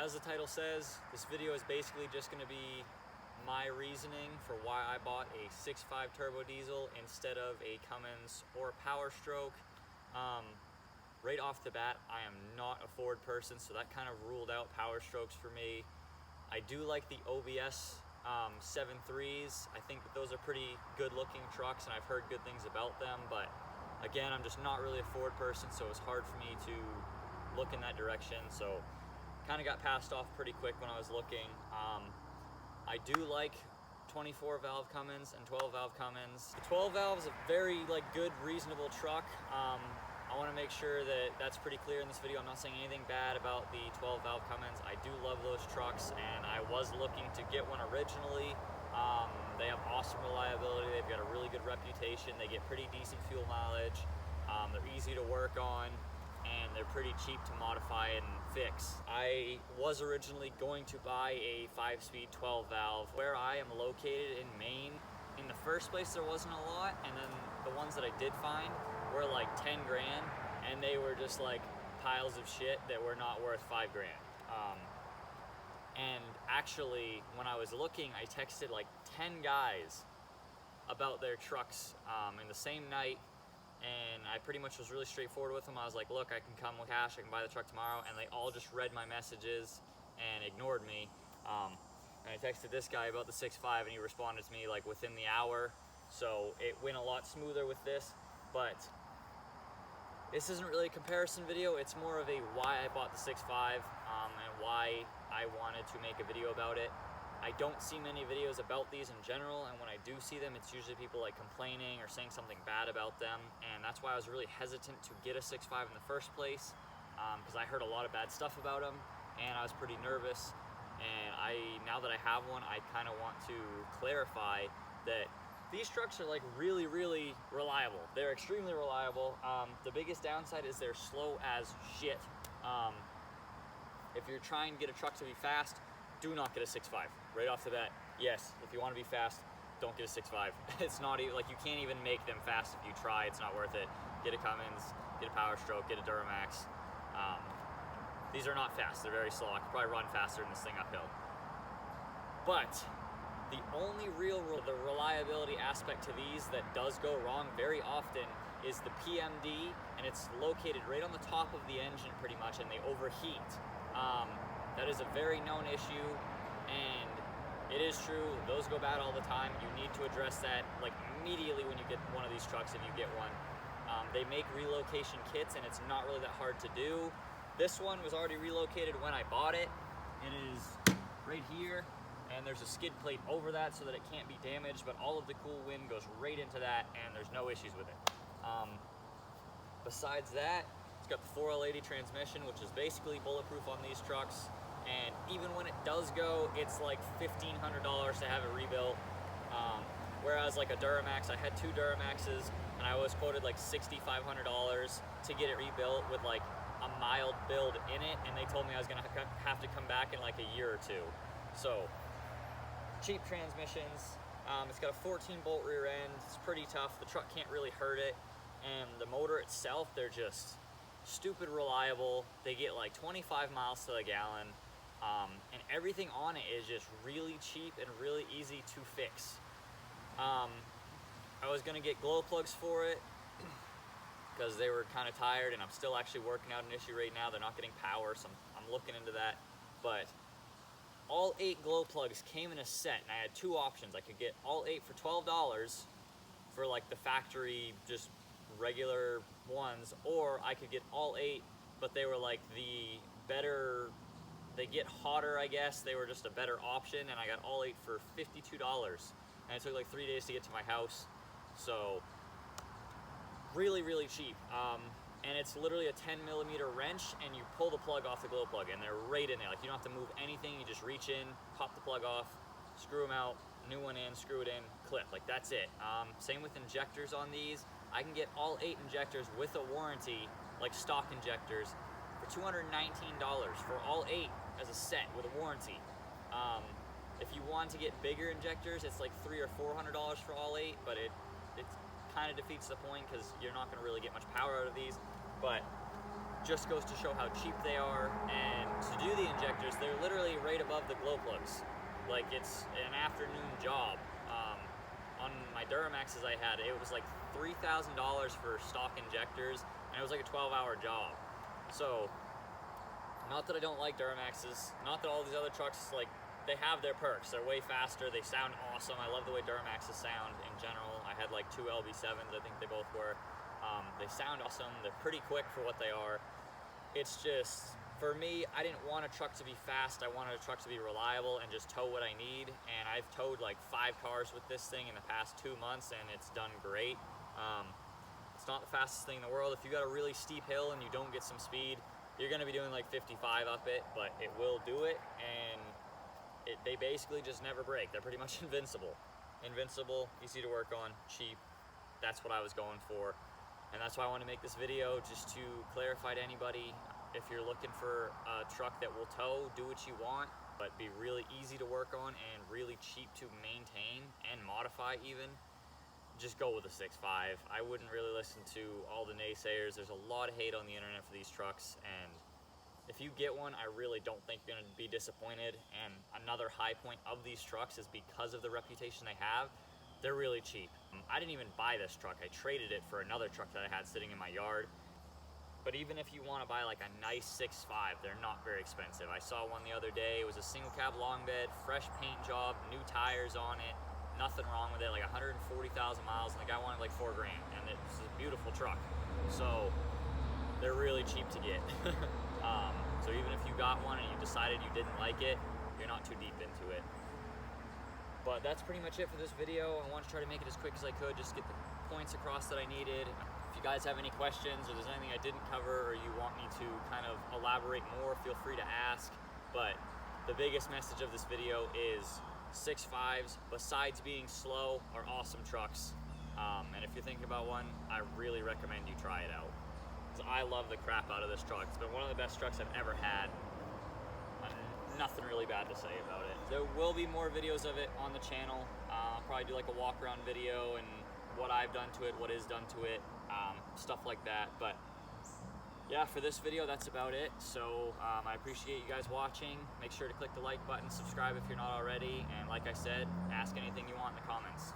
as the title says, this video is basically just going to be my reasoning for why I bought a 6.5 turbo diesel instead of a Cummins or Power Stroke. Right off the bat, I am not a Ford person, so that kind of ruled out Power Strokes for me. I do like the OBS 7.3s. I think that those are pretty good looking trucks and I've heard good things about them, but again, I'm just not really a Ford person, so it's hard for me to look in that direction. So kind of got passed off pretty quick when I was looking. I do like 24 valve Cummins and 12 valve Cummins. The 12 valve is a very good, reasonable truck. I want to make sure that that's pretty clear in this video. I'm not saying anything bad about the 12 valve Cummins. I do love those trucks, and I was looking to get one originally. They have awesome reliability. They've got a really good reputation. They get pretty decent fuel mileage. They're easy to work on, and they're pretty cheap to modify and fix. I was originally going to buy a 5-speed 12 valve. Where I am located in Maine, in the first place there wasn't a lot, and then the ones that I did find were like 10 grand, and they were just like piles of shit that were not worth 5 grand. And actually, when I was looking, I texted like 10 guys about their trucks in the same night, and I pretty much was really straightforward with them. I was like, look, I can come with cash, I can buy the truck tomorrow, and they all just read my messages and ignored me. And I texted this guy about the 6.5, and he responded to me like within the hour, so it went a lot smoother with this. But this isn't really a comparison video, it's more of a why I bought the 6.5 and why I wanted to make a video about it. I don't see many videos about these in general, and when I do see them, it's usually people like complaining or saying something bad about them, and that's why I was really hesitant to get a 6.5 in the first place, because I heard a lot of bad stuff about them, and I was pretty nervous. And now that I have one, I kind of want to clarify that these trucks are like really, really reliable. They're extremely reliable. The biggest downside is they're slow as shit. If you're trying to get a truck to be fast, do not get a 6.5. Right off the bat, yes, if you want to be fast, don't get a 6.5. It's not even, like, you can't even make them fast if you try. It's not worth it. Get a Cummins, get a Power Stroke, get a Duramax. These are not fast, they're very slow. I could probably run faster than this thing uphill. But the only the reliability aspect to these that does go wrong very often is the PMD, and it's located right on the top of the engine pretty much, and they overheat. That is a very known issue, and it is true, those go bad all the time. You need to address that like immediately when you get one of these trucks, if you get one. They make relocation kits, and it's not really that hard to do. This one was already relocated when I bought it. It is right here, and there's a skid plate over that so that it can't be damaged, but all of the cool wind goes right into that, and there's no issues with it. Besides that, it's got the 4L80 transmission, which is basically bulletproof on these trucks, and even when it does go, it's like $1,500 to have it rebuilt. Whereas like a Duramax, I had 2 Duramaxes, and I was quoted like $6,500 to get it rebuilt with like a mild build in it, and they told me I was gonna have to come back in like a year or 2. So, cheap transmissions. It's got a 14-bolt rear end. It's pretty tough. The truck can't really hurt it. And the motor itself, they're just stupid reliable. They get like 25 miles to the gallon. And everything on it is just really cheap and really easy to fix. I was gonna get glow plugs for it because they were kind of tired, and I'm still actually working out an issue right now. They're not getting power, so I'm looking into that. But all 8 glow plugs came in a set, and I had 2 options. I could get all 8 for $12 for like the factory, just regular ones, or I could get all 8, but they were like the better, they get hotter, I guess. They were just a better option, and I got all 8 for $52. And it took like 3 days to get to my house. So really, really cheap. And it's literally a 10mm wrench, and you pull the plug off the glow plug, and they're right in there. Like, you don't have to move anything. You just reach in, pop the plug off, screw them out, new one in, screw it in, clip. Like, that's it. Same with injectors on these. I can get all 8 injectors with a warranty, like stock injectors, for $219 for all 8 as a set with a warranty. If you want to get bigger injectors, it's like $300 or $400 for all 8, but it kind of defeats the point because you're not going to really get much power out of these. But just goes to show how cheap they are, and to do the injectors detectors, they're literally right above the glow plugs. Like, it's an afternoon job. On my Duramaxes I had, it was like $3,000 for stock injectors, and it was like a 12-hour job. So, not that I don't like Duramaxes, not that all these other trucks, like, they have their perks. They're way faster, they sound awesome. I love the way Duramaxes sound in general. I had like 2 LB7s, I think they both were. They sound awesome, they're pretty quick for what they are. It's just, for me, I didn't want a truck to be fast. I wanted a truck to be reliable and just tow what I need. And I've towed like 5 cars with this thing in the past 2 months, and it's done great. It's not the fastest thing in the world. If you got a really steep hill and you don't get some speed, you're gonna be doing like 55 up it, but it will do it. And they basically just never break. They're pretty much invincible. Invincible, easy to work on, cheap. That's what I was going for. And that's why I want to make this video, just to clarify to anybody, if you're looking for a truck that will tow, do what you want, but be really easy to work on and really cheap to maintain and modify even, just go with a 6.5. I wouldn't really listen to all the naysayers. There's a lot of hate on the internet for these trucks, and if you get one, I really don't think you're going to be disappointed. And another high point of these trucks is because of the reputation they have, they're really cheap. I didn't even buy this truck. I traded it for another truck that I had sitting in my yard. But even if you want to buy like a nice 6.5, they're not very expensive. I saw one the other day. It was a single cab long bed, fresh paint job, new tires on it, nothing wrong with it, like 140,000 miles, and the guy wanted like $4 grand, and it's a beautiful truck. So they're really cheap to get. So even if you got one and you decided you didn't like it, you're not too deep into it. But that's pretty much it for this video. I want to try to make it as quick as I could, just get the points across that I needed. If you guys have any questions, or there's anything I didn't cover, or you want me to kind of elaborate more, feel free to ask. But the biggest message of this video is 6.5s, besides being slow, are awesome trucks. And if you're thinking about one, I really recommend you try it out. I love the crap out of this truck. It's been one of the best trucks I've ever had. Nothing really bad to say about it. There will be more videos of it on the channel. I'll probably do like a walk around video and what I've done to it, what is done to it, stuff like that. But yeah, for this video, that's about it. So I appreciate you guys watching. Make sure to click the like button, subscribe if you're not already, and like I said, ask anything you want in the comments.